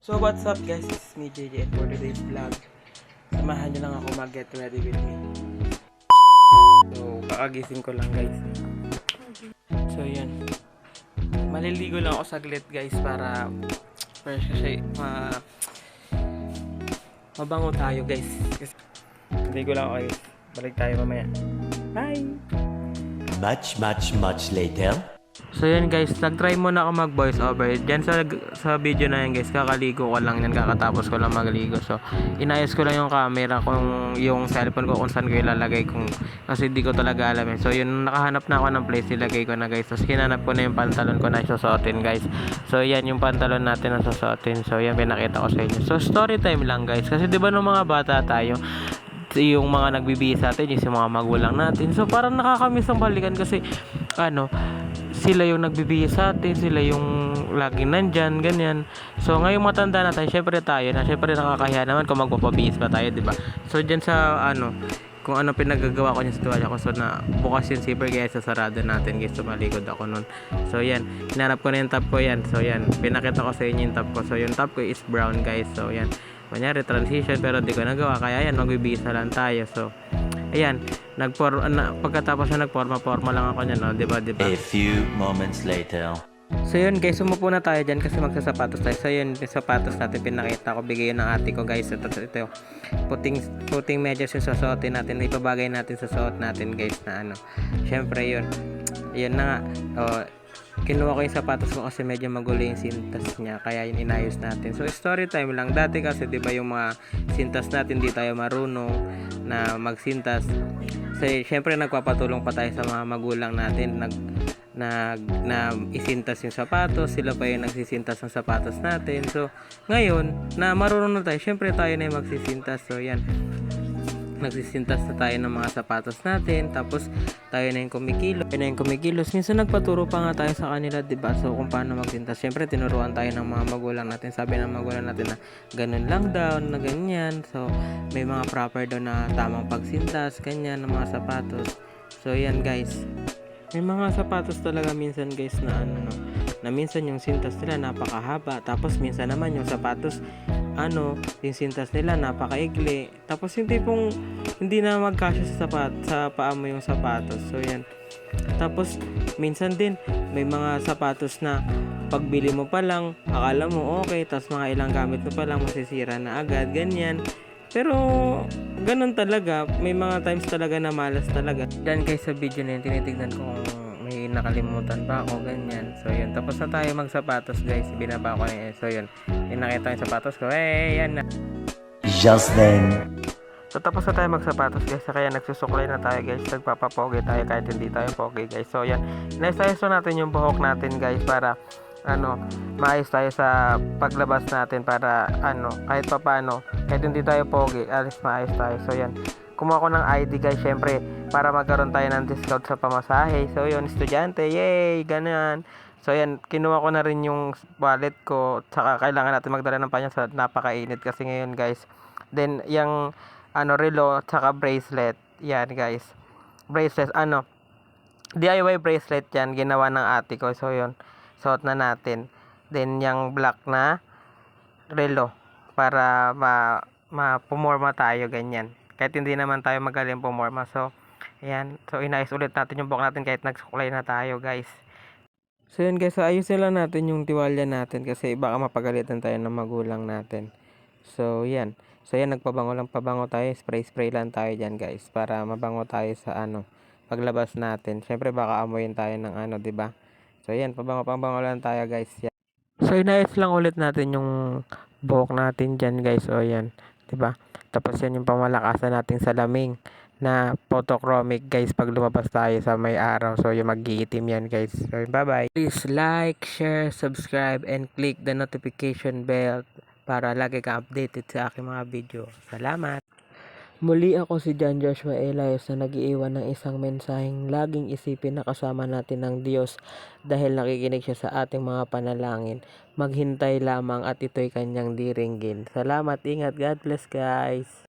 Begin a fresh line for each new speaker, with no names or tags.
So what's up guys, it's me JJ and for today's vlog, samahan nyo lang ako mag-get ready with me. So kakagising ko lang guys. So yan, maliligo lang ako saglit guys para fresh kasi mabango tayo guys. Kasi ligo lang ako guys, balik tayo mamaya. Bye!
Much later.
So yan guys, nag-try muna ako mag voice over. Diyan sa video na yan guys, kakaligo ko lang yan, kakatapos ko lang magligo. So inayos ko lang yung camera, kung yung cellphone ko kung saan ko ilalagay, kasi di ko talaga alam eh. So yun, nakahanap na ako ng place, ilagay ko na guys. So hinanap ko na yung pantalon ko na susuotin guys. So yan yung pantalon natin na susuotin. So yan pinakita ko sa inyo. So story time lang guys, kasi di ba nung mga bata tayo, yung mga nagbibihis sa atin, yung mga magulang natin. So parang nakakamiss ang balikan kasi sila yung nagbibihis sa atin, sila yung laging nandyan, ganyan. So ngayong matanda na tayo, syempre nakakahiya naman kung magpapabihis pa tayo, di ba? So dyan sa kung ano pinagagawa ko niya sa tuwalya ko, so na bukas yung zipper kaya sasarado natin guys, tumalikod ako nun. So yan, hinanap ko na yung top ko yan. So yan, pinakita ko sa inyo yung top ko. So yung top ko is brown guys. So yan, kunyari transition pero di ko nagawa, kaya yan, magbibihis na lang tayo. So ayan, pagkatapos na nagporma lang ako niyan, no? Diba?
A few moments later.
So yun guys, umupo na tayo dyan kasi magsasapatos tayo. So yun, yung sapatos natin pinakita ko, bigay yun ng ate ko guys. Ito puting medyas yung susuotin natin, ipabagay natin sa suot natin guys na syempre yun na nga. Kinuha ko yung sapatos ko kasi medyo magulo yung sintas niya, kaya yun inayos natin. So story time lang. Dati kasi diba yung mga sintas natin, di tayo marunong na magsintas. So syempre nagpapatulong pa tayo sa mga magulang natin na isintas yung sapatos, sila pa yung nagsisintas ng sapatos natin. So ngayon na marunong na tayo, syempre tayo na yung magsisintas. So yan, nagsisintas na tayo ng mga sapatos natin, tapos tayo na yung kumikilos. Minsan nagpaturo pa nga tayo sa kanila, diba? So kung paano magsintas, syempre tinuruan tayo ng mga magulang natin. Sabi ng magulang natin na ganun lang daw, na ganyan. So may mga proper daw na tamang pagsintas, ganyan, ng mga sapatos. So yan guys, may mga sapatos talaga minsan guys na na minsan yung sintas nila napakahaba, tapos minsan naman yung sapatos yung sintas nila napakaigli, tapos yung tipong hindi na magkasya sa paa mo yung sapatos. So yan, tapos minsan din may mga sapatos na pagbili mo pa lang akala mo okay, tapos mga ilang gamit mo pa lang masisira na agad, ganyan. Pero ganun talaga, may mga times talaga na malas talaga. Dan guys, sa video na yun, tinitignan ko kung may nakalimutan ba ako, ganyan. So yun, tapos na tayo magsapatos guys, binaba ko na yun. So yun, nakita yung sapatos ko, yan na.
Just then.
So tapos na tayo magsapatos guys, kaya nagsusuklay na tayo guys, nagpapapogi tayo kahit hindi tayo pogi guys. So yan, inayos natin yung buhok natin guys para maayos tayo sa paglabas natin, para kahit papaano, kahit hindi tayo pogi, alis maayos tayo. So yan, kumuha ko ng ID guys, syempre para magkaroon tayo ng discount sa pamasahe. So yun, estudyante, yay, ganyan. So yan, kinuha ko na rin yung wallet ko, saka kailangan natin magdala ng panya sa napakainit kasi ngayon guys. Then yung relo, saka bracelet, yan guys, bracelet, DIY bracelet yan, ginawa ng ate ko. So yun, suot na natin. Then yung black na relo para pumorma tayo, ganyan, kahit hindi naman tayo magaling pumorma. So ayan, so inayos ulit natin yung buhok natin kahit nagsuklay na tayo guys. So yun guys, so ayusin lang natin yung tiwalya natin kasi baka mapagalitan tayo ng magulang natin. So yan, nagpabango tayo, spray lang tayo dyan guys, para mabango tayo sa paglabas natin. Syempre baka amoyin tayo ng diba? So yan, pabango lang tayo guys. Yan. So inayos lang ulit natin yung buhok natin dyan guys. O yan, diba? Tapos yan yung pamalakasan nating salaming na photochromic guys pag lumabas tayo sa may araw. So yung mag-iitim yan guys. So bye bye. Please like, share, subscribe, and click the notification bell para lagi ka updated sa aking mga video. Salamat! Muli ako si John Joshua Elias na nag-iiwan ng isang mensaheng laging isipin na kasama natin ng Diyos dahil nakikinig siya sa ating mga panalangin. Maghintay lamang at ito'y kanyang diringgin. Salamat, ingat, God bless guys!